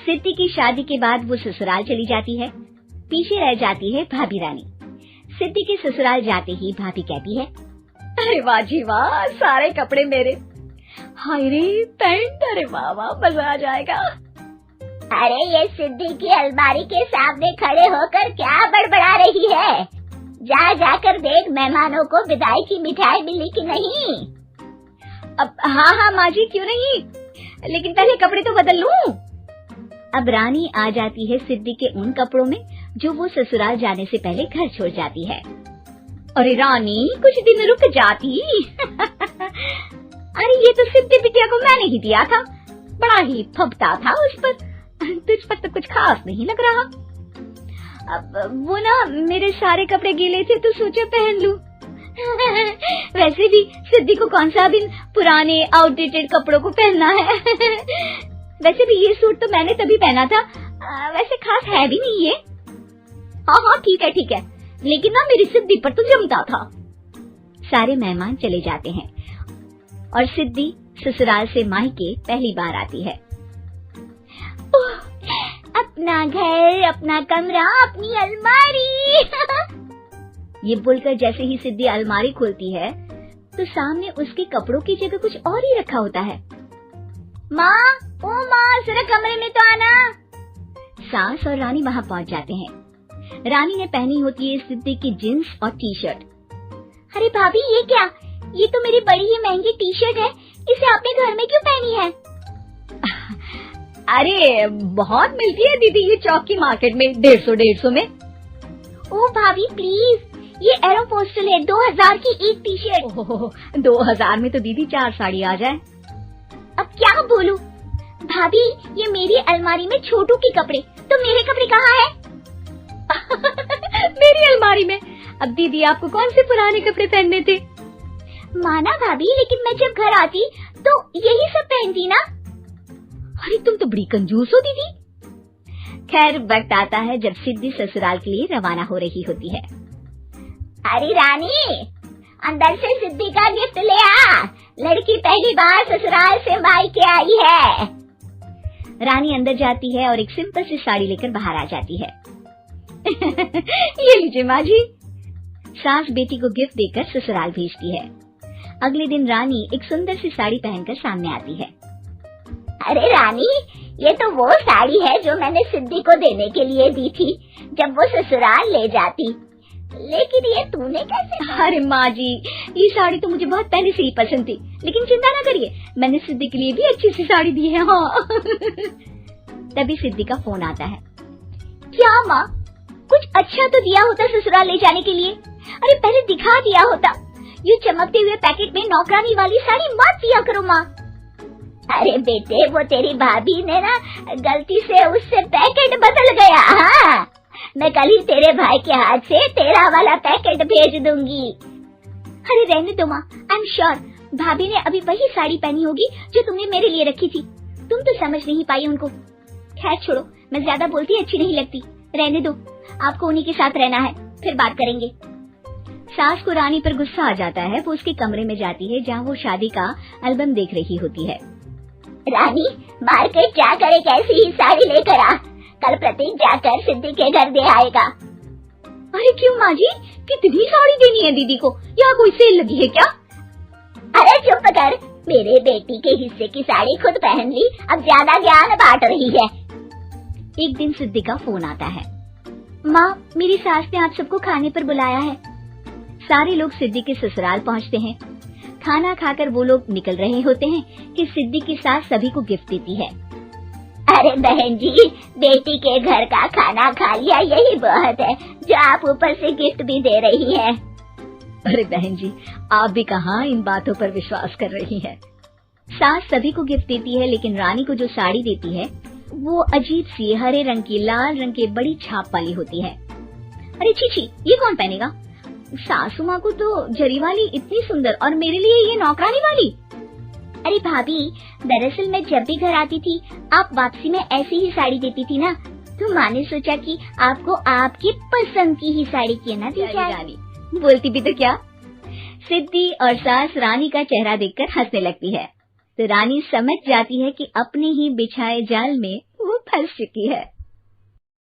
सिद्धि की शादी के बाद वो ससुराल चली जाती है। पीछे रह जाती है भाभी रानी। सिद्धि के ससुराल जाते ही भाभी कहती है, अरे वाह जी वाह, सारे कपड़े मेरे। हाय रे पैंट, अरे वाह वाह, मजा आ जाएगा। अरे ये सिद्धि की अलमारी के सामने खड़े होकर क्या बड़बड़ा रही है? जाकर देख मेहमानों को विदाई की मिठाई मिली कि नहीं। अब हाँ माँ जी, क्यों नहीं, लेकिन पहले कपड़े तो बदल लूं। अब रानी आ जाती है सिद्धि के उन कपड़ों में जो वो ससुराल जाने से पहले घर छोड़ जाती है। अरे रानी, कुछ दिन रुक जाती। अरे ये तो सिद्धि बिटिया को मैंने ही दिया था, बड़ा ही फबता था उस पर, तुझ पर तो कुछ खास नहीं लग रहा। अब वो ना मेरे सारे कपड़े गीले थे तो सोचा पहन लूं। वैसे भी सिद्धि को कौन सा भी पुराने आउटडेटेड कपड़ों को पहनना है। वैसे भी ये सूट तो मैंने तभी पहना था, वैसे खास है भी नहीं ये। हाँ ठीक है, लेकिन ना मेरी सिद्धि पर तो जमता था। सारे मेहमान चले जाते हैं और सिद्धि ससुराल से मायके पहली बार आती है। अपना घर, अपना कमरा, अपनी अलमारी। ये बोलकर जैसे ही सिद्धि अलमारी खोलती है तो सामने उसके कपड़ों की जगह कुछ और ही रखा होता है। माँ, ओ माँ, जरा कमरे में तो आना। सास और रानी वहाँ पहुँच जाते हैं। रानी ने पहनी होती है सिद्धि की जींस और टी शर्ट। अरे भाभी, ये क्या? ये तो मेरी बड़ी ही महंगी टी शर्ट है, इसे आपने घर में क्यों पहनी है? अरे बहुत मिलती है दीदी ये चौक की मार्केट में, 150 में। ओ भाभी प्लीज, ये एरोपोस्टल है, 2000 की एक टी शर्ट। 2000 में तो दीदी 4 साड़ी आ जाए। अब क्या बोलूं भाभी, ये मेरी अलमारी में छोटू के कपड़े, तो मेरे कपड़े कहाँ हैं? मेरी अलमारी में? अब दीदी आपको कौन से पुराने कपड़े पहनने थे? माना भाभी, लेकिन मैं जब घर आती तो यही सब पहनती ना। अरे तुम तो बड़ी कंजूस हो दीदी। खैर वक्त आता है जब सिद्धि ससुराल के लिए रवाना हो रही होती है। अरे रानी, अंदर से सिद्धि का गिफ्ट ले आ, लड़की पहली बार ससुराल से मायके आई है। रानी अंदर जाती है और एक सिंपल सी साड़ी लेकर बाहर आ जाती है। ये लीजिए माँ जी। सास बेटी को गिफ्ट देकर ससुराल भेजती है। अगले दिन रानी एक सुंदर सी साड़ी पहनकर सामने आती है। अरे रानी, ये तो वो साड़ी है जो मैंने सिद्धि को देने के लिए दी थी जब वो ससुराल ले जाती, लेकिन ये तूने कैसे? अरे माँ जी, ये साड़ी तो मुझे बहुत पहले से ही पसंद थी, लेकिन चिंता न करिए, मैंने सिद्धि के लिए भी अच्छी सी साड़ी दी है। हाँ। तभी सिद्धि का फोन आता है। क्या माँ, कुछ अच्छा तो दिया होता ससुराल ले जाने के लिए, अरे पहले दिखा दिया होता। ये चमकते हुए पैकेट में नौकरानी वाली साड़ी मत दिया करो माँ। अरे बेटे, वो तेरी भाभी ने ना गलती से उससे पैकेट बदल गया। हाँ, मैं कल ही तेरे भाई के हाथ से तेरा वाला पैकेट भेज दूंगी। अरे रहने दो माँ, आई एम श्योर भाभी ने अभी वही साड़ी पहनी होगी जो तुमने मेरे लिए रखी थी, तुम तो समझ नहीं पाई उनको। खैर छोड़ो, मैं ज्यादा बोलती अच्छी नहीं लगती, रहने दो, आपको उन्हीं के साथ रहना है, फिर बात करेंगे। सास को रानी पर गुस्सा आ जाता है। वो उसके कमरे में जाती है जहाँ वो शादी का एल्बम देख रही होती है। रानी, मार्केट जाकर एक ऐसी ही साड़ी लेकर आ, कल प्रतीक जाकर सिद्धि के घर दे आएगा। अरे क्यों माँ जी, कितनी साड़ी देनी है दीदी को? यहाँ कोई सेल लगी है क्या? अरे चुप कर, मेरे बेटी के हिस्से की साड़ी खुद पहन ली, अब ज्यादा ज्ञान बांट रही है। एक दिन सिद्धि का फोन आता है। माँ, मेरी सास ने आप सबको खाने पर बुलाया है। सारे लोग सिद्धि के ससुराल पहुँचते हैं। खाना खाकर वो लोग निकल रहे होते हैं कि सिद्धि की सास सभी को गिफ्ट देती है। अरे बहन जी, बेटी के घर का खाना खा लिया, यही बहुत है जो आप ऊपर से गिफ्ट भी दे रही है। अरे बहन जी, आप भी कहाँ इन बातों पर विश्वास कर रही है। सास सभी को गिफ्ट देती है, लेकिन रानी को जो साड़ी देती है वो अजीब सी हरे रंग की, लाल रंग की बड़ी छाप वाली होती है। अरे छी, ये कौन पहनेगा? सासू माँ को तो जरी वाली इतनी सुंदर, और मेरे लिए ये नौकरानी वाली। अरे भाभी, दरअसल मैं जब भी घर आती थी आप वापसी में ऐसी ही साड़ी देती थी ना, तो माँ ने सोचा कि आपको आपकी पसंद की ही साड़ी क्यों ना दी जाए। रानी बोलती भी तो क्या। सिद्धि और सास रानी का चेहरा देखकर हंसने लगती है, तो रानी समझ जाती है कि अपने ही बिछाए जाल में वो फंस चुकी है।